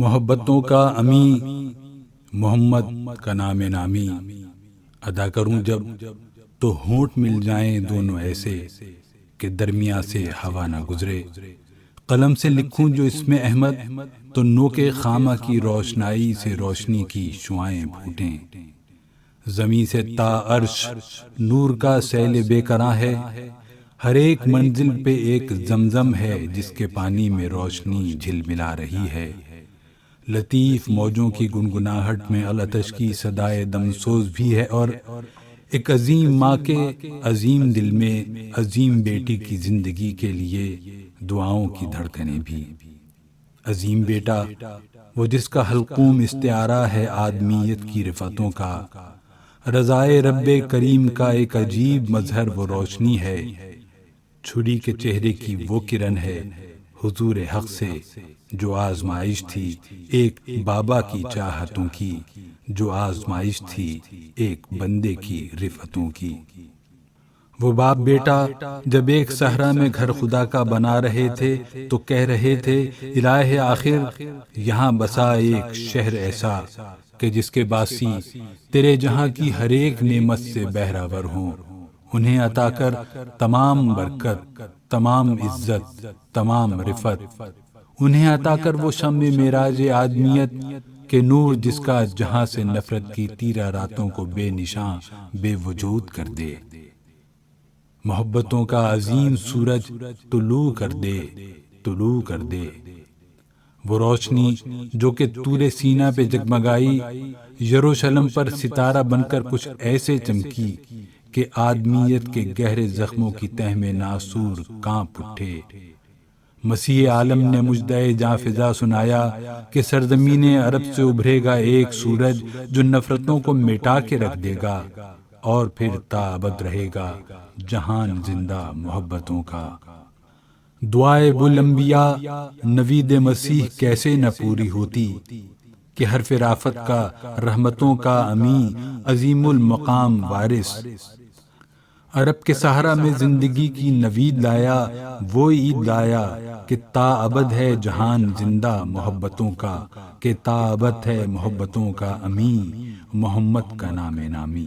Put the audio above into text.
محبتوں کا امی محمد کا نام نامی، ادا کروں جب تو ہونٹ مل جائیں دونوں ایسے کہ درمیاں سے ہوا نہ گزرے۔ قلم سے لکھوں جو اس میں احمد تو نوک خامہ کی روشنائی سے روشنی کی شعائیں پھوٹیں۔ زمیں سے تا عرش نور کا سیل بے کراں ہے، ہر ایک منزل پہ ایک زمزم ہے جس کے پانی میں روشنی جھل ملا رہی ہے۔ لطیف موجوں کی گنگناہٹ میں العطش کی صدائے دم سوز بھی ہے، اور ایک عظیم ماں کے عظیم دل میں عظیم بیٹی کی زندگی کے لیے دعاؤں کی دھڑکنیں بھی۔ عظیم بیٹا وہ جس کا حلقوم استعارہ ہے آدمیت کی رفتوں کا، رضائے رب کریم کا ایک عجیب مظہر وہ روشنی ہے۔ چھری کے چہرے کی وہ کرن ہے حضور حق سے جو آزمائش تھی ایک بابا کی چاہتوں کی، جو آزمائش تھی ایک بندے کی رفتوں کی۔ وہ باپ بیٹا جب ایک صحرا میں گھر خدا کا بنا رہے تھے تو کہہ رہے تھے الہ آخر یہاں بسا ایک شہر ایسا کہ جس کے باسی تیرے جہاں کی ہر ایک نعمت سے بہرہور ہوں، انہیں عطا کر تمام برکت، تمام عزت، تمام رفت، انہیں عطا کر وہ شمع معراج آدمیت کہ نور جس کا جہاں سے نفرت کی تیرہ راتوں کو بے نشاں بے وجود کر دے۔ محبتوں کا عظیم سورج طلوع کر دے، طلوع کر دے۔ وہ روشنی جو کہ طور سینا پہ جگمگائی، یروشلم پر ستارہ بن کر کچھ ایسے چمکی کہ آدمیت کے گہرے زخموں کی تہ میں ناسور کانپ اٹھے۔ مسیح عالم نے مژدہ جاں فضا سنایا کہ سرزمین عرب سے ابھرے گا ایک سورج جو نفرتوں کو مٹا کے رکھ دے گا، اور پھر تا ابد رہے گا جہان زندہ محبتوں کا۔ دعائے بلانبیاء نوید مسیح کیسے نہ پوری ہوتی کہ حرف رافت کا رحمتوں کا امی عظیم المقام وارث عرب کے صحرا میں زندگی کی نوید لایا، وہ عید لایا کہ تا ابد ہے جہان زندہ محبتوں کا، کہ تا ابد ہے محبتوں کا امی محمد کا نام نامی۔